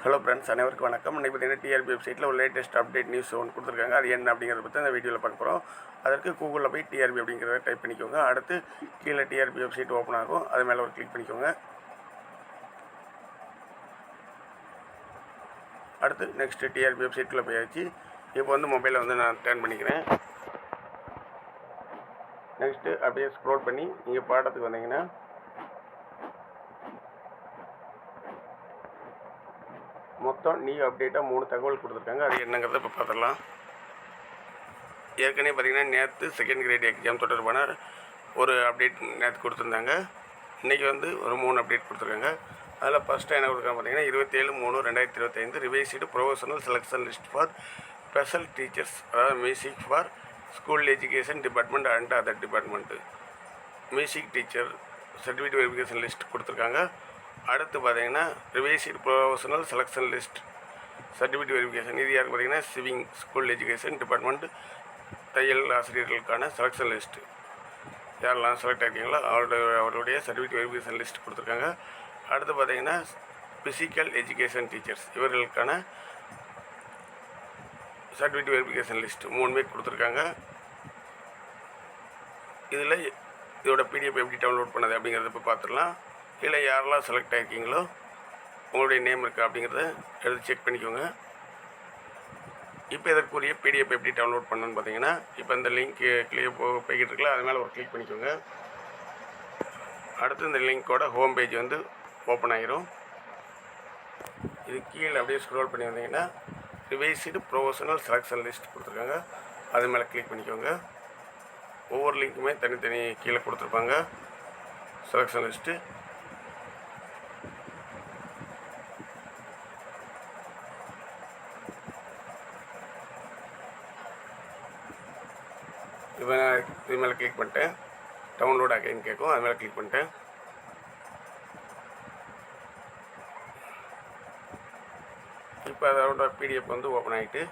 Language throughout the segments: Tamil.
ஹலோ ஃப்ரெண்ட்ஸ், அனைவருக்கும் வணக்கம். இன்றைக்கி பார்த்தீங்கன்னா டிஆர்பி வெப்சைட்டில் ஒரு லேட்டஸ்ட் அப்டேட் நியூஸ் ஒன்று கொடுத்துருக்காங்க. அது என்ன அப்படிங்கிறத பற்றி அந்த வீடியோவில் பார்க்க போகிறோம். அதற்கு கூகுளில் போய் டிஆர்பி அப்படிங்கிறத டைப் பண்ணிக்கோங்க. அடுத்து கீழே டிஆர்பி வெப்சைட் ஓப்பன் ஆகும். அது மேலே ஒரு கிளிக் பண்ணிக்கோங்க. அடுத்து நெக்ஸ்ட்டு டிஆர்பி வெப்சைட்டில் போயாச்சு. இப்போ வந்து மொபைலை வந்து நான் டர்ன் பண்ணிக்கிறேன். நெக்ஸ்ட்டு அப்படியே ஸ்க்ரோல் பண்ணி நீங்கள் பாடத்துக்கு வந்தீங்கன்னா மொத்தம் நியூ அப்டேட்டாக 3 தகவல் கொடுத்துருக்காங்க. அது என்னங்கிறத இப்போ பார்த்துடலாம். ஏற்கனவே பார்த்திங்கன்னா நேற்று செகண்ட் கிரேட் எக்ஸாம் தொடர்பான ஒரு அப்டேட் நேற்று கொடுத்துருந்தாங்க. இன்றைக்கி வந்து ஒரு 3 அப்டேட் கொடுத்துருக்காங்க. அதில் ஃபஸ்ட்டு என்ன கொடுக்குறாங்க பார்த்திங்கன்னா 27/3/2025 revised professional selection list for special teachers, அதாவது music for school education department and other department. Music teacher certificate verification list கொடுத்துருக்காங்க. அடுத்து பார்த்திங்கன்னா revised professional selection list certificate verification. இது யாருக்கு பார்த்திங்கன்னா சிவிங் ஸ்கூல் எஜுகேஷன் டிபார்ட்மெண்ட் தையல் ஆசிரியர்களுக்கான செலெக்ஷன் லிஸ்ட்டு. யாரெல்லாம் செலக்ட் ஆகிருக்கீங்களோ அவருடைய சர்டிஃபிகேட் வெரிஃபிகேஷன் லிஸ்ட் கொடுத்துருக்காங்க. அடுத்து பார்த்திங்கன்னா ஃபிசிக்கல் எஜுகேஷன் டீச்சர்ஸ், இவர்களுக்கான சர்டிஃபிகேட் வெரிஃபிகேஷன் லிஸ்ட்டு 3 கொடுத்துருக்காங்க. இதில் இதோட பிடிஎஃப் எப்படி டவுன்லோட் பண்ணது அப்படிங்கிறத இப்போ பார்த்துடலாம். இல்லை யாரெல்லாம் செலக்ட் ஆகிருக்கீங்களோ உங்களுடைய நேம் இருக்கா அப்படிங்கிறத எடுத்து செக் பண்ணிக்கோங்க. இப்போ இதற்குரிய பிடிஎஃப் எப்படி டவுன்லோட் பண்ணணுன்னு பார்த்தீங்கன்னா, இப்போ இந்த லிங்க் போய்கிட்டு இருக்குல்ல, அது மேலே ஒரு கிளிக் பண்ணிக்கோங்க. அடுத்து இந்த லிங்க்கோட ஹோம் பேஜ் வந்து ஓப்பன் ஆகிரும். இது கீழே அப்படியே ஸ்க்ரோல் பண்ணி வந்தீங்கன்னா ரிவைஸ்டு ப்ரொஃபஷனல் செலெக்ஷன் லிஸ்ட் கொடுத்துருக்காங்க. அது மேலே கிளிக் பண்ணிக்கோங்க. ஒவ்வொரு லிங்க்குமே தனித்தனி கீழே கொடுத்துருப்பாங்க செலெக்ஷன் லிஸ்ட்டு. இப்போ நான் இது மேலே கிளிக் பண்ணிட்டேன். டவுன்லோட் அகைன் கேட்கும், அது மேலே கிளிக் பண்ணிட்டேன். இப்போ அதோட பிடிஎஃப் வந்து ஓப்பன் ஆகிட்டு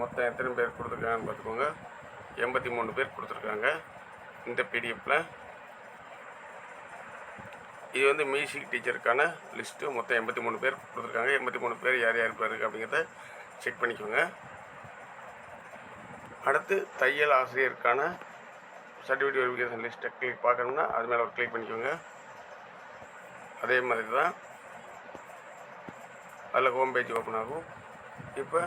மொத்தம் எத்தனை பேர் கொடுத்துருக்காங்கன்னு பார்த்துக்கோங்க. 83 பேர் கொடுத்துருக்காங்க இந்த பிடிஎஃப்பில். இது வந்து மியூசிக் டீச்சருக்கான லிஸ்ட்டு. மொத்தம் 83 பேர் கொடுத்துருக்காங்க. 83 பேர் யார் யார் பேர் இருக்குது அப்படிங்கிறத செக் பண்ணிக்கோங்க. அடுத்து தையல் ஆசிரியருக்கான சர்டிஃபிகேட் வெரிஃபிகேஷன் லிஸ்ட்டை கிளிக் பார்க்கணும்னா அது மேலே ஒரு கிளிக் பண்ணிக்கோங்க. அதே மாதிரி தான் அதில் ஹோம் பேஜ் ஓப்பன் ஆகும். இப்போ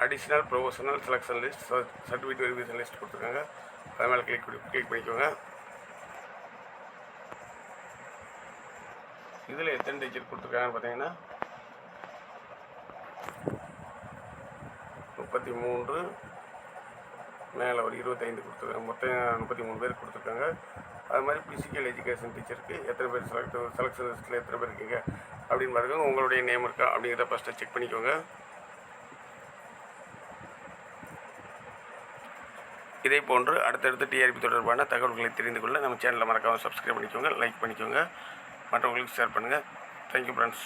additional professional selection list certificate verification list கொடுத்துருக்காங்க. அது மேலே கிளிக் பண்ணிக்கோங்க. இதில் எத்தனை டீச்சர் கொடுத்துருக்காங்கன்னு பார்த்தீங்கன்னா 33, மேலே ஒரு 25 கொடுத்துருக்காங்க. மொத்தம் 33 பேர் கொடுத்துருக்காங்க. அது மாதிரி ஃபிசிக்கல் எஜுகேஷன் டீச்சருக்கு எத்தனை பேர் செலெக்ஷன் லிஸ்ட்டில் எத்தனை பேர் இருக்கீங்க அப்படின்னு பார்த்துக்கோங்க. உங்களுடைய நேம் இருக்கா அப்படிங்கிறத ஃபஸ்ட்டு செக் பண்ணிக்கோங்க. இதே போன்று அடுத்தடுத்து டிஆர்பி தொடர்பான தகவல்களை தெரிந்து கொள்ள நம்ம சேனலை மறக்காமல் சப்ஸ்கிரைப் பண்ணிக்கோங்க, லைக் பண்ணிக்கோங்க, மற்றவங்களுக்கு ஷேர் பண்ணுங்கள். Thank you friends.